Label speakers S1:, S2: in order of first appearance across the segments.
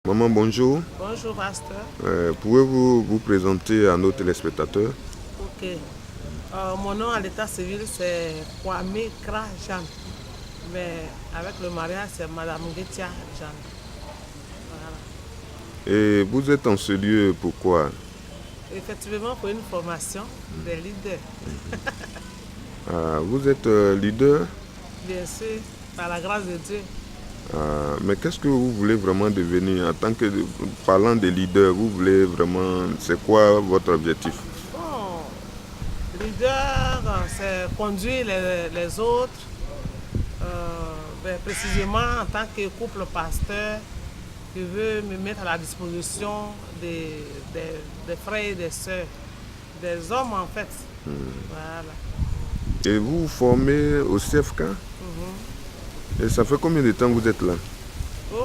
S1: Maman, bonjour.
S2: Bonjour, pasteur.
S1: Pouvez-vous vous présenter à nos téléspectateurs?
S2: Ok. Mon nom à l'état civil, c'est Kwame Kra Jeanne. Mais avec le mariage, c'est Madame Getia Jeanne. Voilà.
S1: Et vous êtes en ce lieu pourquoi?
S2: Effectivement, pour une formation des leaders.
S1: Vous êtes leader,
S2: Bien sûr, par la grâce de Dieu.
S1: mais qu'est-ce que vous voulez vraiment devenir en tant que parlant de leader? Vous voulez vraiment, c'est quoi votre objectif?
S2: Bon, leader, c'est conduire les autres. Précisément, en tant que couple pasteur, je veux me mettre à la disposition des frères et des sœurs, des hommes en fait. Voilà.
S1: Et vous vous formez au CFK? Et ça fait combien de temps que vous êtes là?
S2: Oh,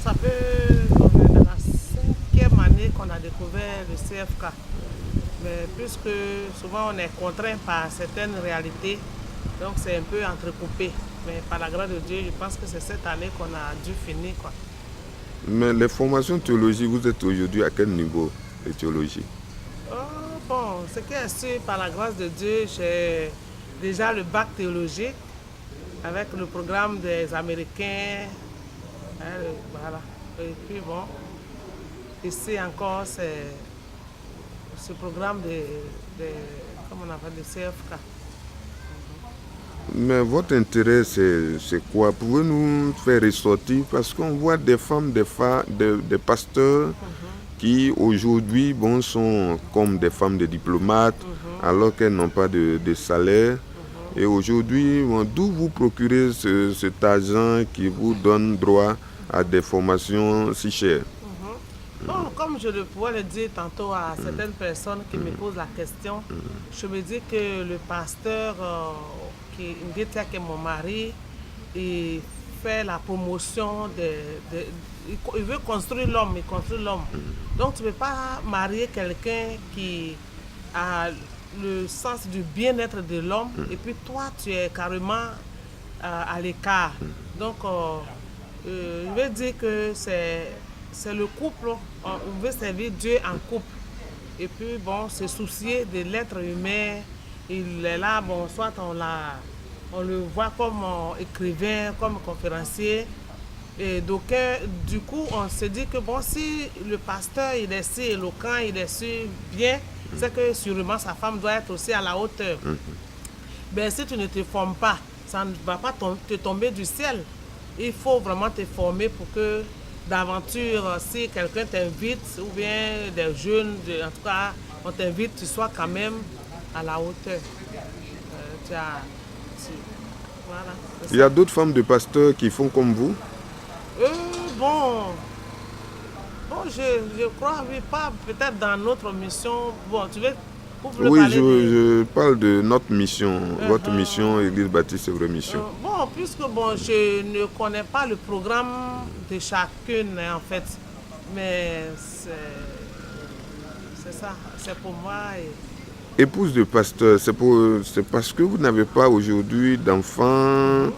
S2: ça fait on est dans la 5e année qu'on a découvert le CFK. Mais puisque souvent on est contraint par certaines réalités, donc c'est un peu entrecoupé. Mais par la grâce de Dieu, je pense que c'est cette année qu'on a dû finir, quoi.
S1: Mais les formations théologie, vous êtes aujourd'hui à quel niveau de théologie?
S2: Oh, bon, ce qui est sûr, par la grâce de Dieu, j'ai déjà le bac théologique avec le programme des Américains. Voilà. Et puis bon, ici encore, c'est ce programme comment on appelle, de CFK.
S1: Mais votre intérêt, c'est quoi? Pouvez-nous faire ressortir? Parce qu'on voit des femmes, des pasteurs qui aujourd'hui bon, sont comme des femmes de diplomates, alors qu'elles n'ont pas de salaire. Et aujourd'hui, bon, d'où vous procurez cet argent qui vous donne droit à des formations si chères?
S2: Bon, comme je le pourrais le dire tantôt à certaines personnes qui me posent la question, je me dis que le pasteur, Ngetia, qui est mon mari, il fait la promotion il veut construire l'homme, il construit l'homme. Donc tu ne peux pas marier quelqu'un qui a le sens du bien-être de l'homme et puis toi tu es carrément à l'écart. Donc je veux dire que c'est le couple, on veut servir Dieu en couple. Et puis bon, se soucier de l'être humain, il est là, bon, soit on le voit comme écrivain, comme conférencier. Et donc, du coup, on se dit que bon, si le pasteur il est si éloquent, il est si bien, c'est que sûrement sa femme doit être aussi à la hauteur. Ben, si tu ne te formes pas, ça ne va pas te tomber du ciel. Il faut vraiment te former pour que d'aventure, si quelqu'un t'invite, ou bien des jeunes, en tout cas, on t'invite, tu sois quand même à la hauteur. Voilà.
S1: Il y a d'autres femmes de pasteurs qui font comme vous?
S2: Euh, bon, je crois, oui, pas peut-être dans notre mission. Bon, vous voulez
S1: Oui,
S2: parler
S1: je parle de notre mission, votre
S2: uh-huh.
S1: mission, Église Baptiste Vraie Mission.
S2: Bon, puisque bon, je ne connais pas le programme de chacune en fait, mais c'est ça, c'est pour moi.
S1: Épouse de pasteur, c'est parce que vous n'avez pas aujourd'hui d'enfants.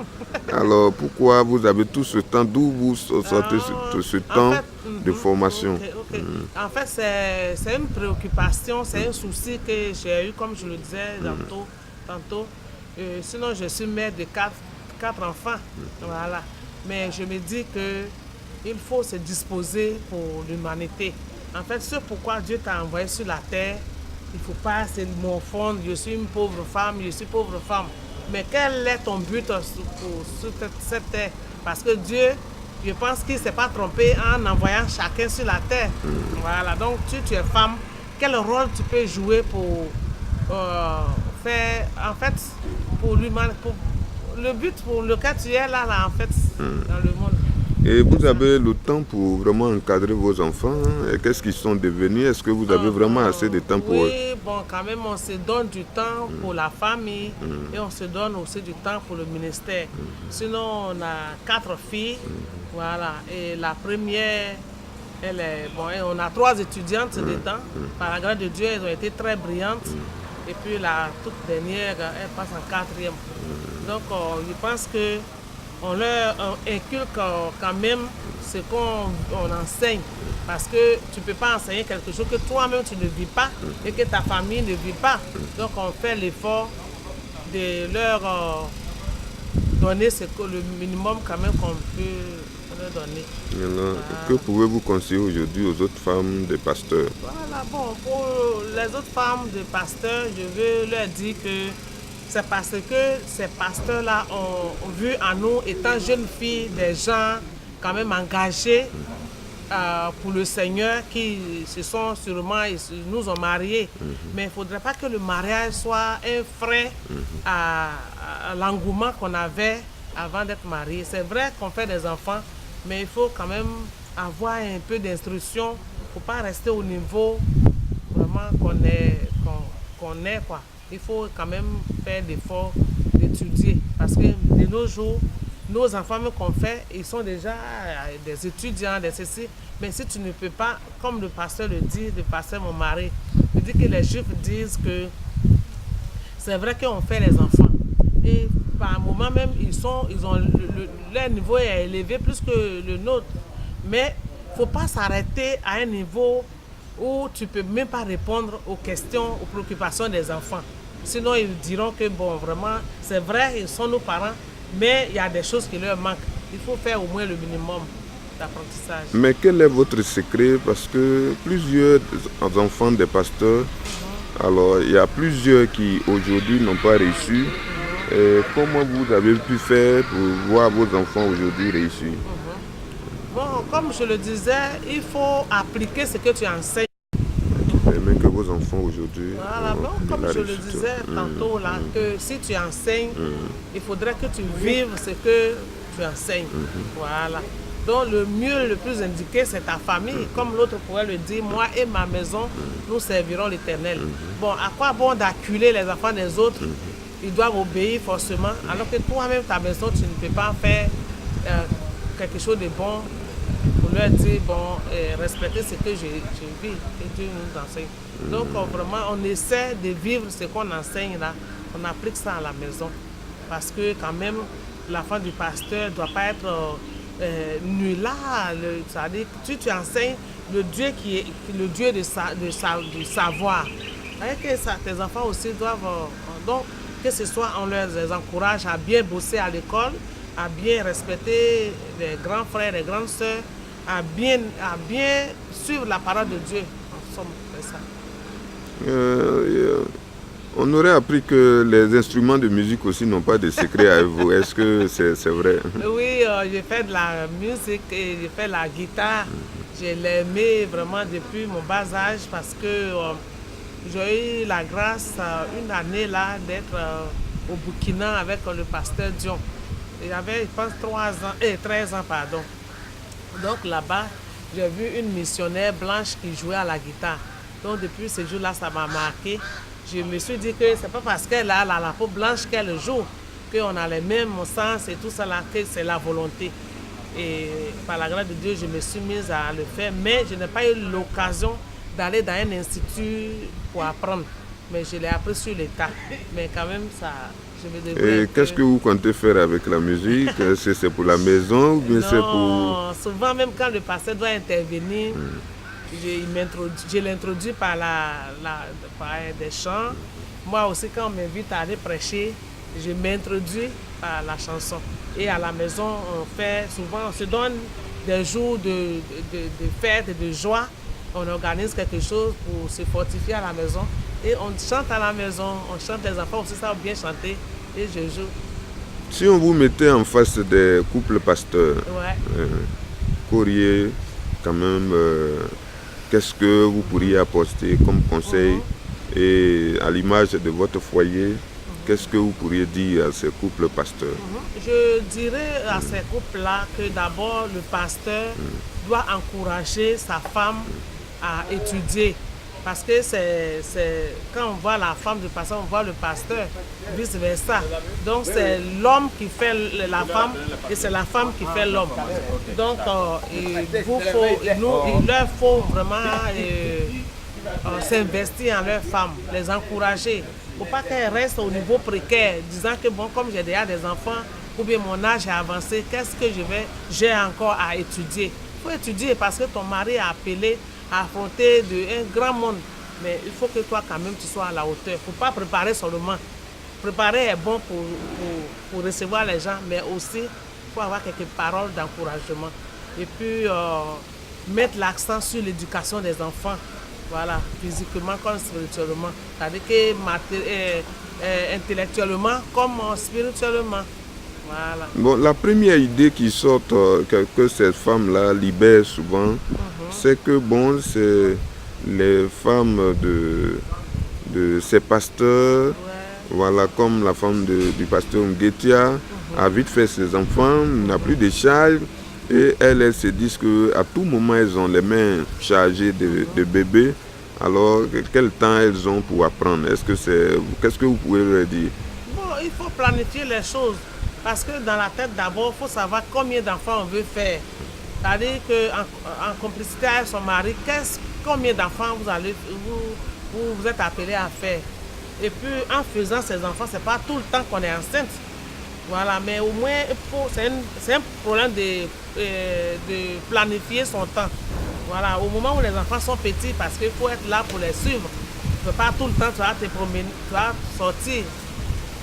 S1: Alors pourquoi vous avez tout ce temps, d'où vous sortez ce
S2: En
S1: temps
S2: fait,
S1: de formation?
S2: ok. En fait, c'est une préoccupation, c'est un souci que j'ai eu, comme je le disais tantôt. Sinon, je suis mère de quatre enfants. Voilà. Mais je me dis que il faut se disposer pour l'humanité. En fait, c'est pourquoi Dieu t'a envoyé sur la terre. Il ne faut pas se morfondre. Je suis une pauvre femme, je suis pauvre femme. Mais quel est ton but sur cette terre? Parce que Dieu, je pense qu'il ne s'est pas trompé en envoyant chacun sur la terre. Voilà, donc tu es femme. Quel rôle tu peux jouer pour faire, en fait, pour l'humanité, le but pour lequel tu es là en fait, dans le monde.
S1: Et vous avez le temps pour vraiment encadrer vos enfants? Et qu'est-ce qu'ils sont devenus? Est-ce que vous avez vraiment assez de temps pour eux?
S2: Oui, bon, quand même, on se donne du temps pour la famille et on se donne aussi du temps pour le ministère. Sinon, on a 4 filles, voilà, et la première, elle est, bon, et on a 3 étudiantes dedans. Par la grâce de Dieu, elles ont été très brillantes. Et puis la toute dernière, elle passe en 4e. Donc, je pense que on leur inculque quand même ce qu'on enseigne. Parce que tu ne peux pas enseigner quelque chose que toi-même tu ne vis pas et que ta famille ne vit pas. Donc on fait l'effort de leur donner le minimum quand même qu'on peut leur donner.
S1: Maintenant, que pouvez-vous conseiller aujourd'hui aux autres femmes de pasteurs?
S2: Voilà, bon, pour les autres femmes de pasteurs, je veux leur dire que c'est parce que ces pasteurs-là ont vu en nous, étant jeunes filles, des gens quand même engagés pour le Seigneur, qui se sont sûrement, ils nous ont mariés. Mais il ne faudrait pas que le mariage soit un frein à l'engouement qu'on avait avant d'être mariés. C'est vrai qu'on fait des enfants, mais il faut quand même avoir un peu d'instruction. Il ne faut pas rester au niveau vraiment qu'on est, quoi. Il faut quand même faire l'effort d'étudier. Parce que de nos jours, nos enfants qu'on fait, ils sont déjà des étudiants, des ceci. Mais si tu ne peux pas, comme le pasteur le dit, le pasteur mon mari, il dit que les Juifs disent que c'est vrai qu'on fait les enfants. Et par moment même, leur niveau est élevé plus que le nôtre. Mais il ne faut pas s'arrêter à un niveau où tu ne peux même pas répondre aux questions, aux préoccupations des enfants. Sinon, ils diront que, bon, vraiment, c'est vrai, ils sont nos parents, mais il y a des choses qui leur manquent. Il faut faire au moins le minimum d'apprentissage.
S1: Mais quel est votre secret? Parce que plusieurs enfants des pasteurs, alors il y a plusieurs qui aujourd'hui n'ont pas réussi. Et comment vous avez pu faire pour voir vos enfants aujourd'hui réussir?
S2: Bon, comme je le disais, il faut appliquer ce que tu enseignes.
S1: Mais que vos enfants aujourd'hui...
S2: Voilà, bon, comme je le disais tantôt, là, que si tu enseignes, il faudrait que tu vives ce que tu enseignes. Voilà. Donc le mieux, le plus indiqué, c'est ta famille. Comme l'autre pourrait le dire, moi et ma maison, nous servirons l'Éternel. Bon, à quoi bon d'acculer les enfants des autres? Ils doivent obéir forcément, alors que toi-même, ta maison, tu ne peux pas faire quelque chose de bon pour leur dire, bon, respecter ce que je vis, que Dieu nous enseigne. Donc vraiment, on essaie de vivre ce qu'on enseigne là, on applique ça à la maison. Parce que quand même, l'enfant du pasteur ne doit pas être nul là. C'est-à-dire que tu enseignes le Dieu qui est le Dieu du savoir. Et que tes enfants aussi doivent... donc, que ce soit, on les encourage à bien bosser à l'école, à bien respecter les grands frères, les grandes sœurs, à bien suivre la parole de Dieu. En somme, c'est ça.
S1: On aurait appris que les instruments de musique aussi n'ont pas de secret à vous. Est-ce que c'est vrai?
S2: Oui, j'ai fait de la musique et j'ai fait la guitare. Je l'aimais vraiment depuis mon bas âge parce que j'ai eu la grâce une année là d'être au Burkina avec le pasteur Dion. Il avait, je pense, 13 ans, pardon. Donc là-bas, j'ai vu une missionnaire blanche qui jouait à la guitare. Donc depuis ce jour-là, ça m'a marqué. Je me suis dit que c'est pas parce qu'elle a la peau blanche qu'elle joue, qu'on a les mêmes sens et tout ça là, que c'est la volonté. Et par la grâce de Dieu, je me suis mise à le faire, mais je n'ai pas eu l'occasion d'aller dans un institut pour apprendre. Mais je l'ai appris sur le tas. Mais quand même, ça, je me débrouille.
S1: Et qu'est-ce que vous comptez faire avec la musique? C'est pour la maison ou bien c'est pour...
S2: Non, souvent même quand le pasteur doit intervenir, je l'introduis par des chants. Moi aussi, quand on m'invite à aller prêcher, je m'introduis par la chanson. Et à la maison, on se donne des jours de fête et de joie. On organise quelque chose pour se fortifier à la maison. Et on chante à la maison, on chante, les enfants aussi savent bien chanter. Et je joue.
S1: Si on vous mettait en face des couples pasteurs, Courrier, quand même, qu'est-ce que vous pourriez apporter comme conseil? Et à l'image de votre foyer, qu'est-ce que vous pourriez dire à ces couples pasteurs?
S2: Je dirais à ces couples-là que d'abord le pasteur doit encourager sa femme à étudier. Parce que quand on voit la femme du pasteur, on voit le pasteur, vice-versa. Donc c'est l'homme qui fait la femme et c'est la femme qui fait l'homme. Donc il leur faut vraiment s'investir en leurs femmes, les encourager. Il ne faut pas qu'elles restent au niveau précaire, disant que bon, comme j'ai déjà des enfants, ou bien mon âge est avancé, qu'est-ce que j'ai encore à étudier? Il faut étudier parce que ton mari a appelé à affronter un grand monde. Mais il faut que toi, quand même, tu sois à la hauteur. Il ne faut pas préparer seulement. Préparer est bon pour recevoir les gens, mais aussi, il faut avoir quelques paroles d'encouragement. Et puis, mettre l'accent sur l'éducation des enfants. Voilà, physiquement comme spirituellement. C'est-à-dire que intellectuellement comme spirituellement. Voilà.
S1: Bon, la première idée qui sort que cette femme-là libère souvent, c'est que bon, c'est les femmes de ces pasteurs, voilà, comme la femme du pasteur Nguetia, a vite fait ses enfants, n'a plus de charge, et elles se disent qu'à tout moment, elles ont les mains chargées de bébés. Alors, quel temps elles ont pour apprendre? Qu'est-ce que vous pouvez leur dire?
S2: Bon, il faut planifier les choses. Parce que dans la tête, d'abord, il faut savoir combien d'enfants on veut faire. C'est-à-dire qu'en complicité avec son mari, combien d'enfants vous êtes appelé à faire. Et puis, en faisant ces enfants, ce n'est pas tout le temps qu'on est enceinte. Voilà, mais au moins, c'est un problème de planifier son temps. Voilà, au moment où les enfants sont petits, parce qu'il faut être là pour les suivre. Tu ne peux pas tout le temps, tu vas te promener, tu vas sortir.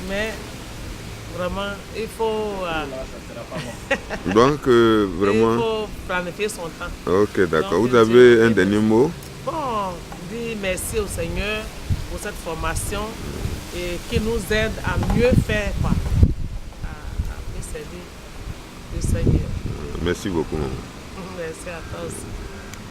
S2: Mais vraiment, il faut...
S1: Donc, vraiment...
S2: Il faut planifier son temps.
S1: Ok, d'accord. Vous avez un dernier mot?
S2: Bon, dis merci au Seigneur pour cette formation et qui nous aide à mieux faire, quoi. À mieux servir le Seigneur.
S1: Merci beaucoup.
S2: Merci à toi aussi.